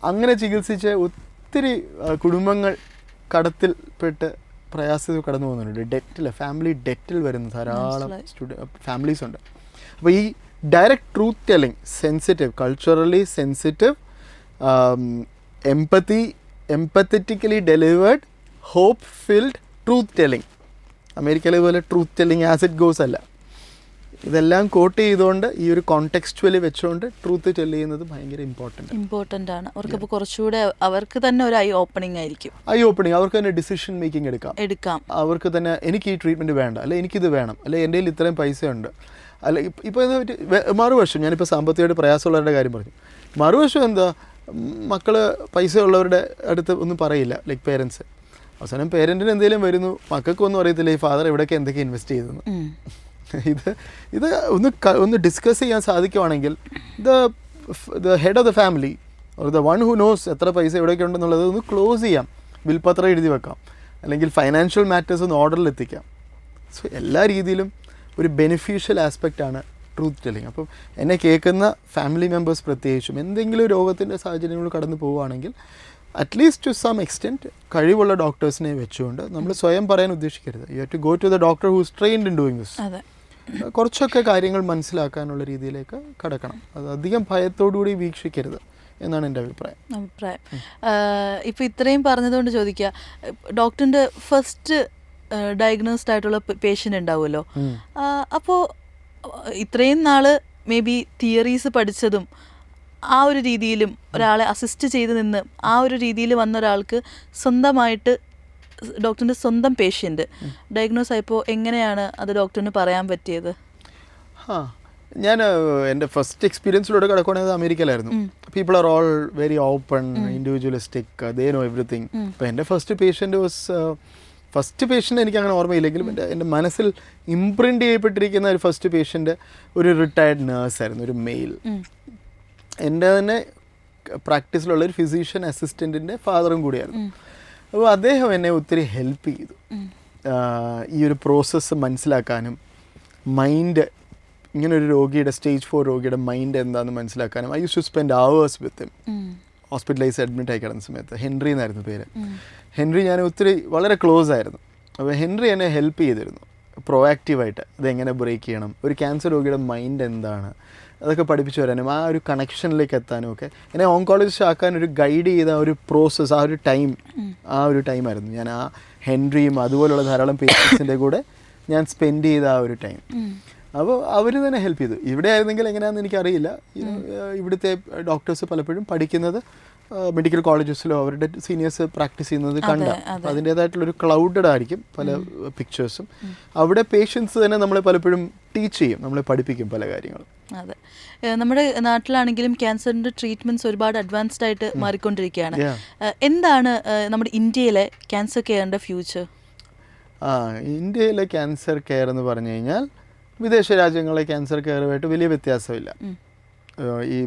അങ്ങനെ ചികിത്സിച്ച് ഒത്തിരി കുടുംബങ്ങൾ കടത്തിൽപ്പെട്ട് പ്രയാസത്തിൽ കടന്നു പോകുന്നുണ്ട്. ഡെറ്റിൽ, ഫാമിലി ഡെറ്റിൽ വരുന്ന ധാരാളം ഫാമിലീസ് ഉണ്ട്. അപ്പോൾ ഈ direct truth telling, sensitive, culturally sensitive, empathetically delivered, hope filled truth telling, അമേരിക്കയിലെ പോലെ truth telling as it goes അല്ല, ഇതെല്ലാം കോട്ട് ചെയ്തുകൊണ്ട് ഈ ഒരു കോണ്ടെക്സ്ച്വലി വെച്ചുകൊണ്ട് ട്രൂത്ത് ടെല് ചെയ്യുന്നത് ഭയങ്കര ഇമ്പോർട്ടൻ്റ് ആണ്. അവർക്കപ്പോൾ കുറച്ചുകൂടെ അവർക്ക് തന്നെ ഒരു ഐ ഓപ്പണിംഗ് ആയിരിക്കും. അവർക്ക് തന്നെ ഡിസിഷൻ മേക്കിംഗ് എടുക്കാം. അവർക്ക് തന്നെ എനിക്ക് ഈ ട്രീറ്റ്മെൻറ്റ് വേണ്ട, അല്ലെ എനിക്കിത് വേണം, അല്ലെ എൻ്റെ കയ്യിൽ ഇത്രയും പൈസയുണ്ട്, അല്ല ഇപ്പോൾ എന്താ മറുവശം, ഞാനിപ്പോൾ സാമ്പത്തികമായിട്ട് പ്രയാസമുള്ളവരുടെ കാര്യം പറഞ്ഞു. മറുവശം എന്താ, മക്കൾ പൈസ ഉള്ളവരുടെ അടുത്ത് ഒന്നും പറയില്ല, ലൈക്ക് പേരൻസ്. അവസാനം പേരൻറ്റിന് എന്തെങ്കിലും വരുന്നു, മക്കൾക്കൊന്നും അറിയത്തില്ല ഈ ഫാദർ എവിടെയൊക്കെ എന്തൊക്കെ ഇൻവെസ്റ്റ് ചെയ്തെന്ന്. ഇത് ഒന്ന് ഡിസ്കസ് ചെയ്യാൻ സാധിക്കുവാണെങ്കിൽ the head of the family or the one who knows എത്ര പൈസ എവിടെയൊക്കെ ഉണ്ടെന്നുള്ളത് ഒന്ന് ക്ലോസ് ചെയ്യാം, ബിൽപത്രം എഴുതി വെക്കാം, അല്ലെങ്കിൽ ഫൈനാൻഷ്യൽ മാറ്റേഴ്സ് ഒന്ന് ഓർഡറിൽ എത്തിക്കാം. സോ എല്ലാ രീതിയിലും ഒരു ബെനിഫിഷ്യൽ ആസ്പെക്റ്റാണ് ട്രൂത്ത് ടെല്ലിങ്. അപ്പം എന്നെ കേൾക്കുന്ന ഫാമിലി മെമ്പേഴ്സ് പ്രത്യേകിച്ചും എന്തെങ്കിലും രോഗത്തിൻ്റെ സാഹചര്യങ്ങൾ കടന്നു പോവുകയാണെങ്കിൽ അറ്റ്ലീസ്റ്റ് ടു സം എക്സ്റ്റെൻറ്റ് കഴിവുള്ള ഡോക്ടേഴ്സിനെ വെച്ചുകൊണ്ട് നമ്മൾ സ്വയം പറയാൻ ഉദ്ദേശിക്കരുത്. You have to go to the doctor who is trained in doing this. കുറച്ചൊക്കെ കാര്യങ്ങൾ മനസ്സിലാക്കാനുള്ള രീതിയിലേക്ക് കടക്കണം. അത് അധികം ഭയത്തോടുകൂടി വീക്ഷിക്കരുത് എന്നാണ് എൻ്റെ അഭിപ്രായം. ഇപ്പോൾ ഇത്രയും പറഞ്ഞതുകൊണ്ട് ചോദിക്കുക, ഡോക്ടറിൻ്റെ ഫസ്റ്റ് ഡയഗ്നോസ്ഡ് ആയിട്ടുള്ള പേഷ്യൻ്റ് ഉണ്ടാവുമല്ലോ, അപ്പോൾ ഇത്രയും നാൾ മേ ബി തിയറീസ് പഠിച്ചതും ആ ഒരു രീതിയിലും ഒരാളെ അസിസ്റ്റ് ചെയ്ത് നിന്ന് ആ ഒരു രീതിയിൽ വന്ന ഒരാൾക്ക് സ്വന്തമായിട്ട് ഡോക്ടറിൻ്റെ സ്വന്തം പേഷ്യൻ്റ് ഡയഗ്നോസ് ആയപ്പോൾ എങ്ങനെയാണ് അത് ഡോക്ടറിന് പറയാൻ പറ്റിയത്? ഞാൻ എൻ്റെ ഫസ്റ്റ് എക്സ്പീരിയൻസിലൂടെ കിടക്കുകയാണെങ്കിൽ അമേരിക്കയിലായിരുന്നു. People are all very open, individualistic, they know everything. അപ്പോൾ എൻ്റെ ഫസ്റ്റ് പേഷ്യൻ്റ് എനിക്ക് അങ്ങനെ ഓർമ്മയില്ലെങ്കിലും എൻ്റെ മനസ്സിൽ ഇംപ്രിൻ്റ് ചെയ്യപ്പെട്ടിരിക്കുന്ന ഒരു ഫസ്റ്റ് പേഷ്യൻ്റ് ഒരു റിട്ടയർഡ് നേഴ്സായിരുന്നു, ഒരു മെയിൽ. എൻ്റെ തന്നെ പ്രാക്ടീസിലുള്ള ഒരു ഫിസിഷ്യൻ അസിസ്റ്റൻറ്റിൻ്റെ ഫാദറും കൂടിയായിരുന്നു. അപ്പോൾ അദ്ദേഹം എന്നെ ഒത്തിരി ഹെൽപ്പ് ചെയ്തു ഈ ഒരു പ്രോസസ്സ് മനസ്സിലാക്കാനും, മൈൻഡ്, ഇങ്ങനൊരു രോഗിയുടെ സ്റ്റേജ് 4 രോഗിയുടെ മൈൻഡ് എന്താണെന്ന് മനസ്സിലാക്കാനും. I use to spend hours with him. Hospitalise admit ആയി കിടന്ന സമയത്ത് ഹെൻറി എന്നായിരുന്നു പേര്. ഹെൻറി ഞാൻ ഒത്തിരി വളരെ ക്ലോസ് ആയിരുന്നു. അപ്പോൾ ഹെൻറി എന്നെ ഹെൽപ്പ് ചെയ്തിരുന്നു പ്രൊആക്റ്റീവായിട്ട്. അതെങ്ങനെ ബ്രേക്ക് ചെയ്യണം, ഒരു ക്യാൻസർ രോഗിയുടെ മൈൻഡ് എന്താണ്, അതൊക്കെ പഠിപ്പിച്ചു വരാനും ആ ഒരു കണക്ഷനിലേക്ക് എത്താനും ഒക്കെ എന്നെ ഓങ്കോളജിസ്റ്റ് ആക്കാൻ ഒരു ഗൈഡ് ചെയ്ത ഒരു പ്രോസസ്സ്, ആ ഒരു ടൈമായിരുന്നു. ഞാൻ ആ ഹെൻറിയും അതുപോലുള്ള ധാരാളം പേഷ്യൻസിൻ്റെ കൂടെ ഞാൻ സ്പെൻഡ് ചെയ്ത ആ ഒരു ടൈം. അപ്പോൾ അവർ തന്നെ ഹെൽപ്പ് ചെയ്തു. ഇവിടെ ആയിരുന്നെങ്കിൽ എങ്ങനെയാണെന്ന് എനിക്കറിയില്ല. ഇവിടുത്തെ ഡോക്ടേഴ്സ് പലപ്പോഴും പഠിക്കുന്നത് മെഡിക്കൽ കോളേജസിലോ അവരുടെ സീനിയേഴ്സ് പ്രാക്ടീസ് ചെയ്യുന്നത് കണ്ട അതിൻ്റേതായിട്ടുള്ളൊരു ക്ലൗഡഡ് ആയിരിക്കും പല പിക്ചേഴ്സും. അവിടെ പേഷ്യൻസ് തന്നെ നമ്മളെ പലപ്പോഴും ടീച്ച് ചെയ്യും, നമ്മളെ പഠിപ്പിക്കും പല കാര്യങ്ങളും. അതെ, നമ്മുടെ നാട്ടിലാണെങ്കിലും ക്യാൻസറിൻ്റെ ട്രീറ്റ്മെൻറ്റ്സ് ഒരുപാട് അഡ്വാൻസ്ഡ് ആയിട്ട് മാറിക്കൊണ്ടിരിക്കുകയാണ്. എന്താണ് നമ്മുടെ ഇന്ത്യയിലെ ക്യാൻസർ കെയറിൻ്റെ ഫ്യൂച്ചർ? ഇന്ത്യയിലെ ക്യാൻസർ കെയർ എന്ന് പറഞ്ഞു കഴിഞ്ഞാൽ വിദേശ രാജ്യങ്ങളിലെ ക്യാൻസർ കെയറുമായിട്ട് വലിയ വ്യത്യാസമില്ല. ഈ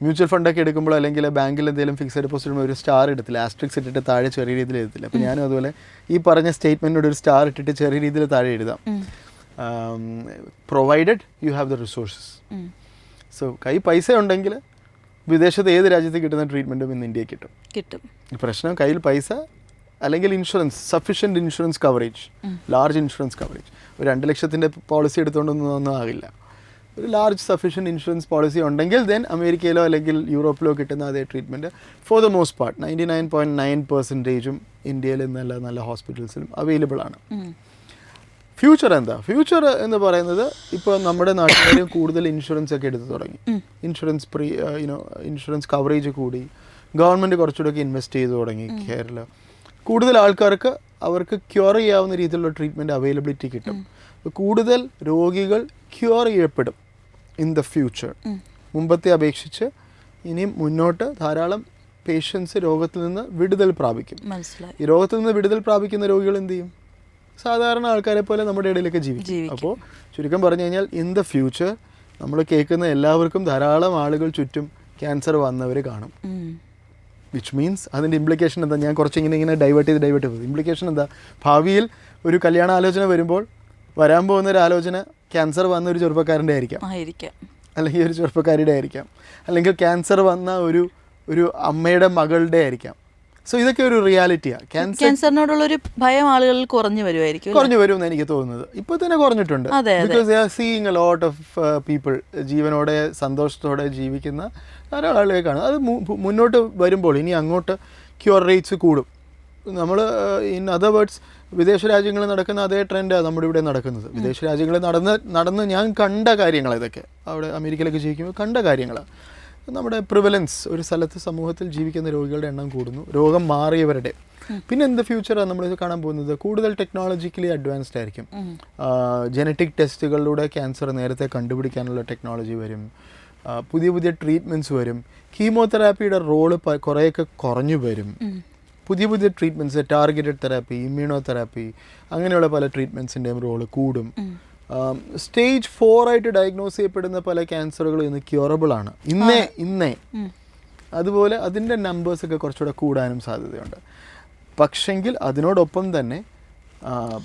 മ്യൂച്വൽ ഫണ്ടൊക്കെ എടുക്കുമ്പോൾ അല്ലെങ്കിൽ ബാങ്കിൽ എന്തെങ്കിലും ഫിക്സഡ് ഡെപ്പോസിറ്റ് ഒരു സ്റ്റാർ ഇടത്തില്ല, ആസ്ട്രിക്സ് ഇട്ടിട്ട് താഴെ ചെറിയ രീതിയിൽ എഴുതത്തില്ല. അപ്പോൾ ഞാനും അതുപോലെ ഈ പറഞ്ഞ സ്റ്റേറ്റ്മെൻറ്റിനോട് ഒരു സ്റ്റാർ ഇട്ടിട്ട് ചെറിയ രീതിയിൽ താഴെ എഴുതാം. Provided you have the resources. So കൈ പൈസ ഉണ്ടെങ്കിൽ വിദേശത്ത് ഏത് രാജ്യത്ത് കിട്ടുന്ന ട്രീറ്റ്മെൻറ്റും ഇന്ന് ഇന്ത്യയിൽ കിട്ടും. പ്രശ്നം കയ്യിൽ പൈസ അല്ലെങ്കിൽ insurance, sufficient insurance coverage, large insurance coverage. ഒരു 2 ലക്ഷത്തിൻ്റെ പോളിസി എടുത്തുകൊണ്ടൊന്നും ആകില്ല. ഒരു ലാർജ് സഫീഷ്യൻറ്റ് ഇൻഷുറൻസ് പോളിസി ഉണ്ടെങ്കിൽ ദെൻ അമേരിക്കയിലോ അല്ലെങ്കിൽ യൂറോപ്പിലോ കിട്ടുന്ന അതേ treatment for the most part 99.9% ഇന്ത്യയിൽ നല്ല ഹോസ്പിറ്റൽസിലും അവൈലബിൾ ആണ്. ഫ്യൂച്ചർ എന്താ? ഫ്യൂച്ചർ എന്ന് പറയുന്നത് ഇപ്പോൾ നമ്മുടെ നാട്ടുകാരും കൂടുതൽ ഇൻഷുറൻസ് ഒക്കെ എടുത്ത് തുടങ്ങി. ഇൻഷുറൻസ് ഇൻഷുറൻസ് കവറേജ് കൂടി, ഗവൺമെൻറ് കുറച്ചുകൂടെയൊക്കെ ഇൻവെസ്റ്റ് ചെയ്ത് തുടങ്ങി. കേരള കൂടുതൽ ആൾക്കാർക്ക് അവർക്ക് ക്യൂർ ചെയ്യാവുന്ന രീതിയിലുള്ള ട്രീറ്റ്മെൻറ്റ് അവൈലബിലിറ്റി കിട്ടും. കൂടുതൽ രോഗികൾ ക്യൂർ ചെയ്യപ്പെടും ഇൻ ദ ഫ്യൂച്ചർ. മുമ്പത്തെ അപേക്ഷിച്ച് ഇനിയും മുന്നോട്ട് ധാരാളം പേഷ്യൻസ് രോഗത്തിൽ നിന്ന് വിടുതൽ പ്രാപിക്കും. ഈ രോഗത്തിൽ നിന്ന് വിടുതൽ പ്രാപിക്കുന്ന രോഗികൾ എന്ത് ചെയ്യും? സാധാരണ ആൾക്കാരെ പോലെ നമ്മുടെ ഇടയിലൊക്കെ ജീവിക്കും. അപ്പോൾ ചുരുക്കം പറഞ്ഞു കഴിഞ്ഞാൽ ഇൻ ദ ഫ്യൂച്ചർ നമ്മൾ കേൾക്കുന്ന എല്ലാവർക്കും ധാരാളം ആളുകൾ ചുറ്റും ക്യാൻസർ വന്നവർ കാണും. വിച്ച് മീൻസ് അതിൻ്റെ ഇംപ്ലിക്കേഷൻ എന്താ? ഞാൻ കുറച്ചിങ്ങനെ ഡൈവേർട്ട് ചെയ്ത് ഇംപ്ലിക്കേഷൻ എന്താ? ഭാവിയിൽ ഒരു കല്യാണ ആലോചന വരുമ്പോൾ വരാൻ പോകുന്ന ഒരു ആലോചന ക്യാൻസർ വന്ന ഒരു ചെറുപ്പക്കാരൻ്റെ ആയിരിക്കാം, അല്ലെങ്കിൽ ഒരു ചെറുപ്പക്കാരിയുടെ ആയിരിക്കാം, അല്ലെങ്കിൽ ക്യാൻസർ വന്ന ഒരു അമ്മയുടെ മകളുടെ ആയിരിക്കാം. സോ ഇതൊക്കെ ഒരു റിയാലിറ്റിയാണ്. ക്യാൻസറിനോടുള്ളൊരു ഭയം ആളുകളിൽ കുറഞ്ഞു വരുമെന്ന് എനിക്ക് തോന്നുന്നത്. ഇപ്പോൾ തന്നെ കുറഞ്ഞിട്ടുണ്ട്. Because they are seeing a lot of people ജീവനോടെ സന്തോഷത്തോടെ ജീവിക്കുന്ന ധാരാളം ആളുകളെ കാണും. അത് മുന്നോട്ട് വരുമ്പോൾ ഇനി അങ്ങോട്ട് ക്യൂർ റേറ്റ്സ് കൂടും. നമ്മൾ ഇൻ അതർ വേർഡ്സ് വിദേശ രാജ്യങ്ങളിൽ നടക്കുന്ന അതേ ട്രെൻഡാണ് നമ്മുടെ ഇവിടെ നടക്കുന്നത്. വിദേശ രാജ്യങ്ങളിൽ നടന്ന് ഞാൻ കണ്ട കാര്യങ്ങൾ ഇതൊക്കെ. അവിടെ അമേരിക്കയിലൊക്കെ ജീവിക്കുമ്പോൾ കണ്ട കാര്യങ്ങളാണ്. നമ്മുടെ പ്രിവലൻസ്, ഒരു സ്ഥലത്ത് സമൂഹത്തിൽ ജീവിക്കുന്ന രോഗികളുടെ എണ്ണം കൂടുന്നു, രോഗം മാറിയവരുടെ. പിന്നെ എന്ത് ഫ്യൂച്ചറാണ് നമ്മൾ കാണാൻ പോകുന്നത്? കൂടുതൽ ടെക്നോളജിക്കലി അഡ്വാൻസ്ഡ് ആയിരിക്കും. ജനറ്റിക് ടെസ്റ്റുകളിലൂടെ ക്യാൻസർ നേരത്തെ കണ്ടുപിടിക്കാനുള്ള ടെക്നോളജി വരും. പുതിയ ട്രീറ്റ്മെൻറ്റ്സ് വരും. കീമോതെറാപ്പിയുടെ റോള് കുറേയൊക്കെ കുറഞ്ഞു വരും. പുതിയ ട്രീറ്റ്മെൻറ്റ്സ്, ടാർഗറ്റഡ് തെറാപ്പി, ഇമ്മ്യൂണോതെറാപ്പി, അങ്ങനെയുള്ള പല ട്രീറ്റ്മെൻറ്റ്സിൻ്റെയും റോള് കൂടും. സ്റ്റേജ് 4 ആയിട്ട് ഡയഗ്നോസ് ചെയ്യപ്പെടുന്ന പല ക്യാൻസറുകൾ ഇന്ന് ക്യൂറബിൾ ആണ് ഇന്നേ. അതുപോലെ അതിൻ്റെ നമ്പേഴ്സൊക്കെ കുറച്ചുകൂടെ കൂടാനും സാധ്യതയുണ്ട്. പക്ഷെങ്കിൽ അതിനോടൊപ്പം തന്നെ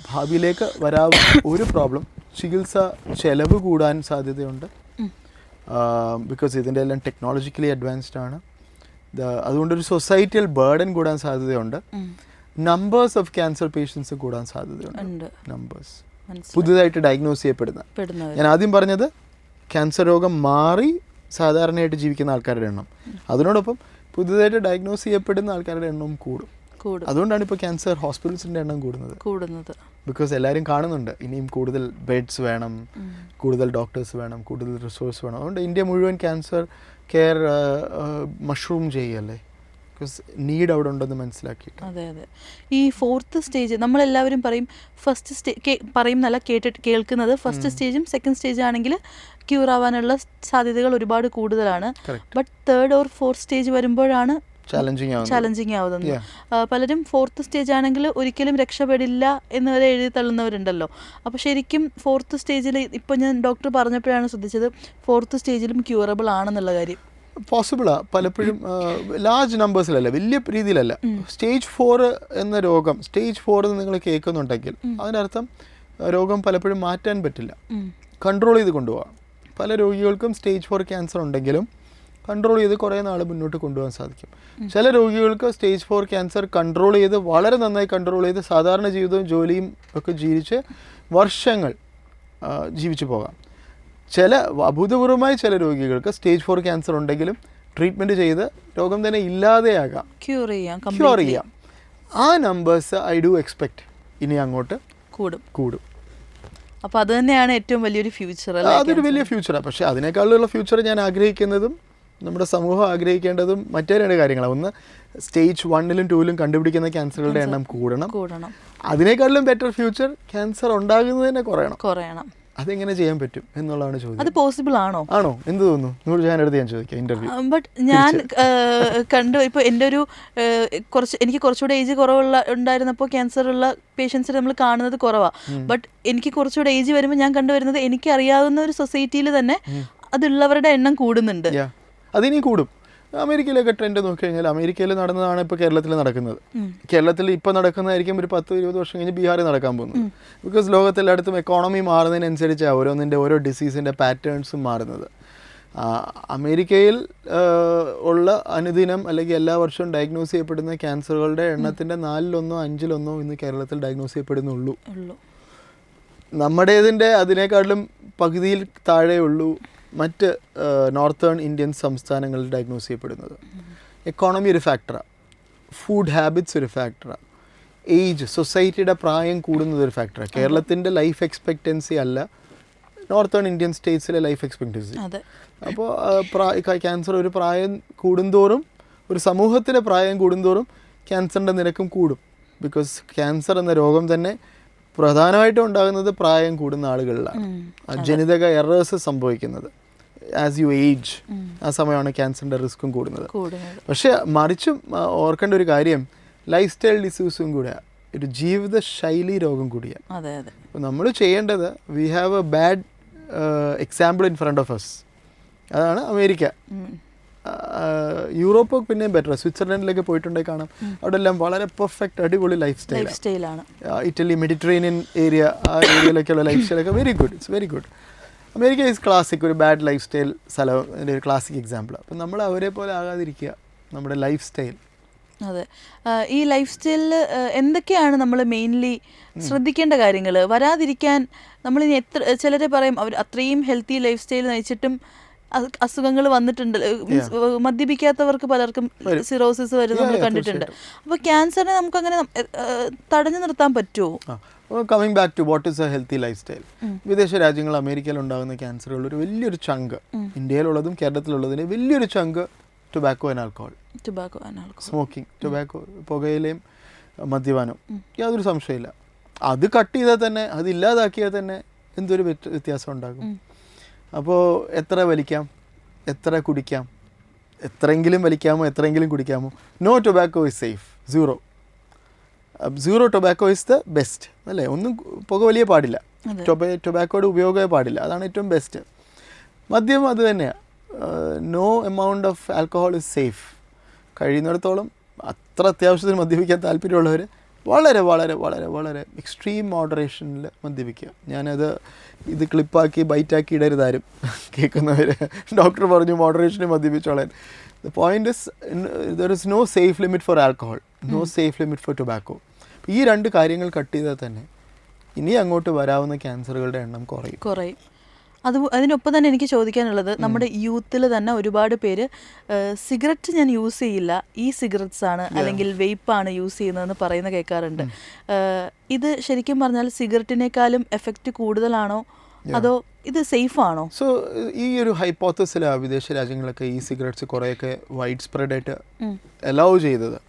ഭാവിയിലേക്ക് വരാവുന്ന ഒരു പ്രോബ്ലം, ചികിത്സ ചെലവ് കൂടാൻ സാധ്യതയുണ്ട്. ബിക്കോസ് ഇതിൻ്റെ എല്ലാം ടെക്നോളജിക്കലി അഡ്വാൻസ്ഡ് ആണ്. അതുകൊണ്ടൊരു സൊസൈറ്റിയൽ ബേർഡൻ കൂടാൻ സാധ്യതയുണ്ട്. നമ്പേഴ്സ് ഓഫ് ക്യാൻസർ പേഷ്യൻസ് കൂടാൻ സാധ്യതയുണ്ട്. നമ്പേഴ്സ് പുതുതായിട്ട് ഡയഗ്നോസ് ചെയ്യപ്പെടുന്ന, ഞാൻ ആദ്യം പറഞ്ഞത് ക്യാൻസർ രോഗം മാറി സാധാരണയായിട്ട് ജീവിക്കുന്ന ആൾക്കാരുടെ എണ്ണം, അതിനോടൊപ്പം പുതുതായിട്ട് ഡയഗ്നോസ് ചെയ്യപ്പെടുന്ന ആൾക്കാരുടെ എണ്ണവും കൂടും. അതുകൊണ്ടാണ് ഇപ്പോൾ ക്യാൻസർ ഹോസ്പിറ്റൽസിൻ്റെ എണ്ണം കൂടുന്നത്. ബിക്കോസ് എല്ലാവരും കാണുന്നുണ്ട് ഇനിയും കൂടുതൽ ബെഡ്സ് വേണം, കൂടുതൽ ഡോക്ടേഴ്സ് വേണം, കൂടുതൽ റിസോഴ്സ് വേണം. അതുകൊണ്ട് ഇന്ത്യ മുഴുവൻ ക്യാൻസർ കെയർ മഷ്റൂം ചെയ്യല്ലേ, ബിക്കോസ് നീഡ് അവിടെ ഉണ്ടെന്ന് മനസ്സിലാക്കിയിട്ട്. അതെ. ഈ 4th സ്റ്റേജ് നമ്മളെല്ലാവരും പറയും, ഫസ്റ്റ് പറയും നല്ല കേൾക്കുന്നത് ഫസ്റ്റ് സ്റ്റേജും സെക്കൻഡ് സ്റ്റേജ് ആണെങ്കിൽ ക്യൂർ ആവാനുള്ള സാധ്യതകൾ ഒരുപാട് കൂടുതലാണ്. But 3rd or 4th stage വരുമ്പോഴാണ് ചാലഞ്ചിങ് ആവുന്നത്. പലരും 4th സ്റ്റേജ് ആണെങ്കിൽ ഒരിക്കലും രക്ഷപ്പെടില്ല എന്ന് വരെ എഴുതി തള്ളുന്നവരുണ്ടല്ലോ. അപ്പോൾ ശരിക്കും 4th സ്റ്റേജിൽ ഇപ്പോൾ ഞാൻ ഡോക്ടർ പറഞ്ഞപ്പോഴാണ് ശ്രദ്ധിച്ചത് 4th സ്റ്റേജിലും ക്യൂറബിൾ ആണെന്നുള്ള കാര്യം. പോസിബിളാണ്. പലപ്പോഴും ലാർജ് നമ്പേഴ്സിലല്ല, വലിയ രീതിയിലല്ല. സ്റ്റേജ് 4 എന്ന രോഗം, സ്റ്റേജ് 4 നിങ്ങൾ കേൾക്കുന്നുണ്ടെങ്കിൽ അതിനർത്ഥം രോഗം പലപ്പോഴും മാറ്റാൻ പറ്റില്ല, കൺട്രോൾ ചെയ്ത് കൊണ്ടുപോകാം. പല രോഗികൾക്കും സ്റ്റേജ് 4 ക്യാൻസർ ഉണ്ടെങ്കിലും കൺട്രോൾ ചെയ്ത് കുറേ നാൾ മുന്നോട്ട് കൊണ്ടുപോകാൻ സാധിക്കും. ചില രോഗികൾക്ക് സ്റ്റേജ് 4 ക്യാൻസർ കൺട്രോൾ ചെയ്ത് വളരെ നന്നായി കൺട്രോൾ ചെയ്ത് സാധാരണ ജീവിതവും ജോലിയും ഒക്കെ ജീവിച്ച് വർഷങ്ങൾ ജീവിച്ചു പോകാം. അഭൂതപൂർവമായി ചില രോഗികൾക്ക് സ്റ്റേജ് 4 ക്യാൻസർ ഉണ്ടെങ്കിലും ട്രീറ്റ്മെൻറ്റ് ചെയ്ത് രോഗം തന്നെ ഇല്ലാതെയാകാം, ക്യൂർ ചെയ്യാം. ആ നമ്പേഴ്സ് ഐ ഡു എക്സ്പെക്ട് ഇനി അങ്ങോട്ട് കൂടും. അപ്പോൾ അത് തന്നെയാണ് ഏറ്റവും വലിയൊരു ഫ്യൂച്ചർ. അതൊരു വലിയ ഫ്യൂച്ചറാണ്. പക്ഷേ അതിനേക്കാളുള്ള ഫ്യൂച്ചർ ഞാൻ ആഗ്രഹിക്കുന്നതും നമ്മുടെ സമൂഹം ആഗ്രഹിക്കേണ്ടതും മറ്റേ 2 കാര്യങ്ങളാണ്. ഒന്ന്, സ്റ്റേജ് 1ലും 2ലും കണ്ടുപിടിക്കുന്ന ക്യാൻസറുകളുടെ എണ്ണം കൂടണം. അതിനേക്കാളും ബെറ്റർ ഫ്യൂച്ചർ ക്യാൻസർ ഉണ്ടാകുന്നത് തന്നെ കുറയണം. അതെങ്ങനെ ചെയ്യാൻ പറ്റും എന്നുള്ളതാണ് ചോദ്യം. അത് പോസിബിൾ ആണോ? എന്ത് തോന്നുന്നു? ഞാൻ ചോദിക്കാം ഇന്റർവ്യൂ. ബട്ട് ഞാൻ കണ്ടു, ഇപ്പോൾ എൻ്റെ ഒരു എനിക്ക് കുറച്ചുകൂടെ ഏജ് ഉണ്ടായിരുന്നപ്പോൾ ക്യാൻസർ ഉള്ള പേഷ്യൻസിനെ നമ്മൾ കാണുന്നത് കുറവാണ്. ബട്ട് എനിക്ക് കുറച്ചുകൂടെ ഏജ് വരുമ്പോൾ ഞാൻ കണ്ടുവരുന്നത് എനിക്ക് അറിയാവുന്ന ഒരു സൊസൈറ്റിയിൽ തന്നെ അതുള്ളവരുടെ എണ്ണം കൂടുന്നുണ്ട്. അതിനി കൂടും. അമേരിക്കയിലൊക്കെ ട്രെൻഡ് നോക്കി കഴിഞ്ഞാൽ അമേരിക്കയിൽ നടന്നതാണ് ഇപ്പോൾ കേരളത്തിൽ നടക്കുന്നത്. കേരളത്തിൽ ഇപ്പോൾ നടക്കുന്നതായിരിക്കും ഒരു 10-20 വർഷം കഴിഞ്ഞ് ബീഹാറിൽ നടക്കാൻ പോകുന്നത്. ബിക്കോസ് ലോകത്തെല്ലായിടത്തും എക്കോണമി മാറുന്നതിനനുസരിച്ചാണ് ഓരോന്നിൻ്റെ ഓരോ ഡിസീസിൻ്റെ പാറ്റേൺസും മാറുന്നത്. അമേരിക്കയിൽ ഉള്ള അനുദിനം അല്ലെങ്കിൽ എല്ലാ വർഷവും ഡയഗ്നോസ് ചെയ്യപ്പെടുന്ന ക്യാൻസറുകളുടെ എണ്ണത്തിൻ്റെ 4-1, 5-1 ഇന്ന് കേരളത്തിൽ ഡയഗ്നോസ് ചെയ്യപ്പെടുന്നുള്ളൂ. നമ്മുടേതിൻ്റെ അതിനേക്കാളും പകുതിയിൽ താഴെയുള്ളൂ മറ്റ് നോർത്തേൺ ഇന്ത്യൻ സംസ്ഥാനങ്ങളിൽ ഡയഗ്നോസ് ചെയ്യപ്പെടുന്നത്. എക്കോണമി ഒരു ഫാക്ടറാണ്, ഫുഡ് ഹാബിറ്റ്സ് ഒരു ഫാക്ടറാണ്, ഏജ് സൊസൈറ്റിയുടെ പ്രായം കൂടുന്നത് ഒരു ഫാക്ടറാണ്. കേരളത്തിൻ്റെ ലൈഫ് എക്സ്പെക്റ്റൻസി അല്ല നോർത്തേൺ ഇന്ത്യൻ സ്റ്റേറ്റ്സിലെ ലൈഫ് എക്സ്പെക്റ്റൻസി. അപ്പോൾ ക്യാൻസർ ഒരു പ്രായം കൂടുന്തോറും, ഒരു സമൂഹത്തിലെ പ്രായം കൂടുന്തോറും ക്യാൻസറിൻ്റെ നിരക്കും കൂടും. ബിക്കോസ് ക്യാൻസർ എന്ന രോഗം തന്നെ പ്രധാനമായിട്ടും ഉണ്ടാകുന്നത് പ്രായം കൂടുന്ന ആളുകളിലാണ്. ജനിതക എറേഴ്സ് സംഭവിക്കുന്നത് ആസ് യു ഏജ്, ആ സമയമാണ് ക്യാൻസറിൻ്റെ റിസ്ക്കും കൂടുന്നത്. പക്ഷേ മറിച്ചും ഓർക്കേണ്ട ഒരു കാര്യം ലൈഫ് സ്റ്റൈൽ ഡിസീസും കൂടെയാണ്, ഒരു ജീവിതശൈലി രോഗം കൂടിയാണ്. അപ്പോൾ നമ്മൾ ചെയ്യേണ്ടത്, we have a bad example in front of us. അതാണ് അമേരിക്ക. യൂറോപ്പ് പിന്നെയും ബെറ്റർ. സ്വിറ്റ്സർലൻഡിലേക്ക് പോയിട്ടുണ്ടെങ്കിൽ കാണാം, അവിടെ എല്ലാം വളരെ പെർഫെക്റ്റ് അടിപൊളി ലൈഫ് സ്റ്റൈലാണ്. ഇറ്റലി, മെഡിറ്ററേനിയൻ ഏരിയ, ആ ഏരിയയിലൊക്കെയുള്ള ലൈഫ് സ്റ്റൈലൊക്കെ very good. It's very good. America is classic, ഒരു ബാഡ് ലൈഫ് സ്റ്റൈൽ സ്ഥലം, അതിൻ്റെ ഒരു ക്ലാസിക് എക്സാമ്പിൾ. അപ്പം നമ്മൾ അവരെ പോലെ ആകാതിരിക്കുക, നമ്മുടെ ലൈഫ് സ്റ്റൈൽ. അതെ, ഈ ലൈഫ് സ്റ്റൈലിൽ എന്തൊക്കെയാണ് നമ്മൾ മെയിൻലി ശ്രദ്ധിക്കേണ്ട കാര്യങ്ങൾ വരാതിരിക്കാൻ? നമ്മളിനി ചിലരെ പറയും അവർ അത്രയും ഹെൽത്തി ലൈഫ് സ്റ്റൈൽ നയിച്ചിട്ടും അസുഖങ്ങൾ വന്നിട്ടുണ്ട്. മദ്യപിക്കാത്തവർക്ക് പലർക്കും സിറോസിസ് വരെ നമ്മൾ കണ്ടിട്ടുണ്ട്. അപ്പോൾ ക്യാൻസറിനെ നമുക്ക് അങ്ങനെ തടഞ്ഞു നിർത്താൻ പറ്റുമോ? Coming back to what is a healthy lifestyle. വിദേശ രാജ്യങ്ങൾ, അമേരിക്കയിൽ ഉണ്ടാകുന്ന ക്യാൻസറുകൾ ഒരു വലിയൊരു ചങ്ക്, ഇന്ത്യയിലുള്ളതും കേരളത്തിലുള്ളതിന് വലിയൊരു chunk tobacco and alcohol, smoking, tobacco, പുകയിലയും മദ്യപാനം, യാതൊരു സംശയമില്ല. അത് കട്ട് ചെയ്താൽ തന്നെ, അത് ഇല്ലാതാക്കിയാൽ തന്നെ എന്തൊരു വ്യത്യാസം ഉണ്ടാകും. അപ്പോൾ എത്ര വലിക്കാം, എത്ര കുടിക്കാം, എത്രയെങ്കിലും വലിക്കാമോ, എത്രയെങ്കിലും കുടിക്കാമോ? No tobacco is safe. Zero tobacco is the best, അല്ലേ? ഒന്നും പുക വലിയ പാടില്ല, ടൊബാക്കോയുടെ ഉപയോഗമേ പാടില്ല, അതാണ് ഏറ്റവും ബെസ്റ്റ്. മദ്യം അത് തന്നെയാണ്. No amount of alcohol is safe. കഴിയുന്നിടത്തോളം അത്ര അത്യാവശ്യത്തിന് മദ്യപിക്കാൻ താല്പര്യമുള്ളവർ വളരെ വളരെ വളരെ വളരെ എക്സ്ട്രീം മോഡറേഷനിൽ മദ്യപിക്കുക. ഇത് ക്ലിപ്പാക്കി ബൈറ്റാക്കി ഇടരുതാരും കേൾക്കുന്നവർ. ഡോക്ടർ പറഞ്ഞു മോഡറേഷനിൽ മദ്യപിച്ചോളാൻ. The point is there is no safe limit for alcohol, no safe limit for tobacco. ഈ രണ്ട് കാര്യങ്ങൾ കട്ട് ചെയ്താൽ തന്നെ ഇനി അങ്ങോട്ട് വരാവുന്ന ക്യാൻസറുകളുടെ എണ്ണം കുറയും. അതിനൊപ്പം തന്നെ എനിക്ക് ചോദിക്കാനുള്ളത്, നമ്മുടെ യൂത്തിൽ തന്നെ ഒരുപാട് പേര് സിഗരറ്റ് ഞാൻ യൂസ് ചെയ്യില്ല, ഈ സിഗരറ്റ്സ് ആണ് അല്ലെങ്കിൽ വെയ്പ്പാണ് യൂസ് ചെയ്യുന്നതെന്ന് പറയുന്ന കേൾക്കാറുണ്ട്. ഇത് ശരിക്കും പറഞ്ഞാൽ സിഗരറ്റിനേക്കാളും എഫക്റ്റ് കൂടുതലാണോ, അതോ ഇത് സേഫ് ആണോ? സോ ഈ ഒരു ഹൈപ്പോത്തസിലാണ് വിദേശ രാജ്യങ്ങളൊക്കെ ഈ സിഗരറ്റ്സ് കുറേയൊക്കെ വൈഡ് സ്പ്രെഡ് ആയിട്ട് അലൗ ചെയ്തത്.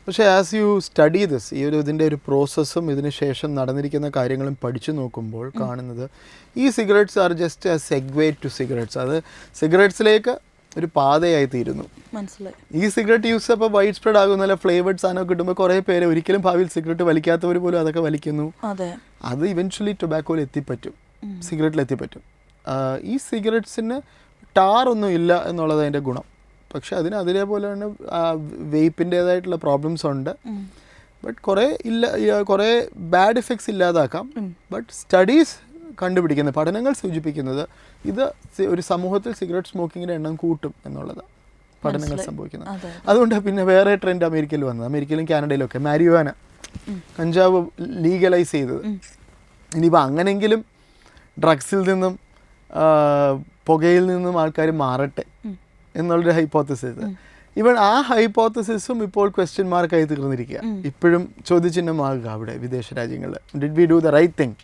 പക്ഷേ ആസ് യു സ്റ്റഡി ദിസ്, ഇതിൻ്റെ ഒരു പ്രോസസ്സും ഇതിന് ശേഷം നടന്നിരിക്കുന്ന കാര്യങ്ങളും പഠിച്ചു നോക്കുമ്പോൾ കാണുന്നത്, e cigarettes are just a segue to cigarettes. അത് സിഗരറ്റ്സിലേക്ക് ഒരു പാതയായി തീരുന്നു. മനസ്സിലായി. ഈ സിഗരറ്റ് യൂസ് അപ്പോൾ വൈഡ് സ്പ്രെഡ് ആകുന്നല്ല, ഫ്ലേവേർഡ് സാധനം കിട്ടുമ്പോൾ കുറേ പേര് ഒരിക്കലും ഭാവിയിൽ സിഗരറ്റ് വലിക്കാത്തവർ പോലും അതൊക്കെ വലിക്കുന്നു. അത് ഇവൻച്വലി ടൊബാക്കോയിൽ എത്തിപ്പറ്റും, സിഗരറ്റിൽ എത്തിപ്പറ്റും. ഈ സിഗരറ്റ്സിന് ടാറൊന്നും ഇല്ല എന്നുള്ളത് അതിൻ്റെ ഗുണം. പക്ഷെ അതേപോലെ തന്നെ വെയ്പ്പിൻ്റേതായിട്ടുള്ള പ്രോബ്ലംസ് ഉണ്ട്. ബട്ട് കുറേ ബാഡ് എഫക്ട്സ് ഇല്ലാതാക്കാം. ബട്ട് സ്റ്റഡീസ് കണ്ടുപിടിക്കുന്നത്, പഠനങ്ങൾ സൂചിപ്പിക്കുന്നത് ഇത് ഒരു സമൂഹത്തിൽ സിഗരറ്റ് സ്മോക്കിങ്ങിൻ്റെ എണ്ണം കൂട്ടും എന്നുള്ളതാണ് പഠനങ്ങൾ സംഭവിക്കുന്നത്. അതുകൊണ്ട് പിന്നെ വേറെ ട്രെൻഡ് അമേരിക്കയിൽ വന്നത്, അമേരിക്കയിലും കാനഡയിലും ഒക്കെ മാരിവാന, കഞ്ചാവ് ലീഗലൈസ് ചെയ്തത്. ഇനിയിപ്പോൾ അങ്ങനെയെങ്കിലും ഡ്രഗ്സിൽ നിന്നും പുകയിൽ നിന്നും ആൾക്കാർ മാറട്ടെ എന്നുള്ളൊരു ഹൈപ്പോത്തസിസ്. ഇവൺ ആ ഹൈപ്പോത്തസിസും ഇപ്പോൾ ക്വസ്റ്റ്യൻ മാർക്കായി തീർന്നിരിക്കുക, ഇപ്പോഴും ചോദ്യചിഹ്നമാകുക അവിടെ വിദേശ രാജ്യങ്ങളിൽ. Did we do the right thing?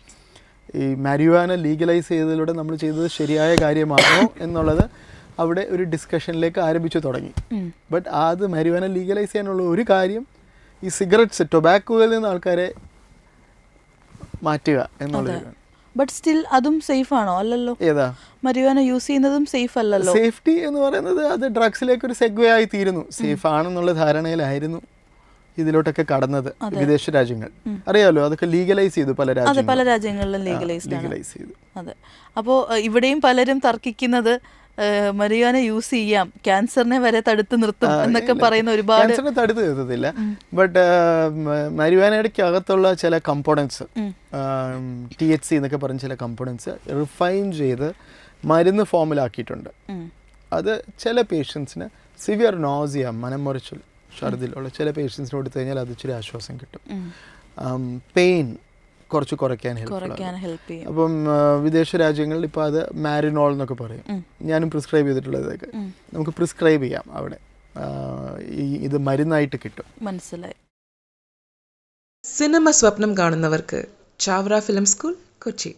ഈ മാരിവാന ലീഗലൈസ് ചെയ്തതിലൂടെ നമ്മൾ ചെയ്തത് ശരിയായ കാര്യമാണോ എന്നുള്ളത് അവിടെ ഒരു ഡിസ്കഷനിലേക്ക് ആരംഭിച്ചു തുടങ്ങി. ബട്ട് അത് മാരിവാന ലീഗലൈസ് ചെയ്യാനുള്ള ഒരു കാര്യം ഈ സിഗരറ്റ്സ്, ടൊബാക്കോയിൽ നിന്ന് ആൾക്കാരെ മാറ്റുക എന്നുള്ളത്. ബട്ട് സ്റ്റിൽ അതും സേഫ് ആണോ? അല്ലല്ലോ. ഏതാ? മരിവാന യൂസ് ചെയ്യുന്നതും സേഫ് അല്ലല്ലോ. സേഫ്റ്റി എന്ന് പറയുന്നത് അത് ഡ്രഗ്സിലേക്ക് ഒരു സെഗ്വേ ആയി തീരുന്നു. സേഫ് ആണെന്നുള്ള ധാരണയിലായിരുന്നു ഇതിലോട്ടൊക്കെ കടന്നത് വിദേശ രാജ്യങ്ങൾ. അറിയാലോ, അതൊക്കെ ലീഗലൈസ് ചെയ്തു പല രാജ്യങ്ങളിലും ലീഗലൈസ് ചെയ്തു. അതെ. അപ്പോൾ ഇവിടെയും പലരും തർക്കിക്കുന്നത് മരിവാന യൂസ് ചെയ്യാം, ക്യാൻസറിനെ വരെ തടുത്ത് നിർത്തും എന്നൊക്കെ പറയുന്ന ഒരുപാട്. ക്യാൻസറിനെ തടുത്ത് നിർത്തത്തില്ല, ബട്ട് മരിവാനയുടെ അകത്തുള്ള ചില കമ്പോണൻസ്, THC എന്നൊക്കെ പറഞ്ഞ ചില കമ്പോണൻസ് റിഫൈൻ ചെയ്ത് മരുന്ന് ഫോമിലാക്കിയിട്ടുണ്ട്. അത് ചില പേഷ്യൻസിന് സിവിയർ നോസിയ, മനംമുറിച്ചിൽ, ഛർദിലുള്ള ചില പേഷ്യൻസിന് കൊടുത്തു കഴിഞ്ഞാൽ അത് ഇച്ചിരി ആശ്വാസം കിട്ടും. പെയിൻ കുറച്ച് കുറയ്ക്കാൻ ഹെൽപ്പ് ചെയ്യും. അപ്പം വിദേശ രാജ്യങ്ങളിൽ ഇപ്പോൾ അത് മാരിനോൾ എന്നൊക്കെ പറയും. ഞാനും പ്രിസ്ക്രൈബ് ചെയ്തിട്ടുള്ളത് ഇതൊക്കെ നമുക്ക് പ്രിസ്ക്രൈബ് ചെയ്യാം അവിടെ. ഇത് മരുന്നായിട്ട് കിട്ടും. മനസ്സിലായി. സിനിമ സ്വപ്നം കാണുന്നവർക്ക് ചാവറ ഫിലിം സ്കൂൾ, കൊച്ചി.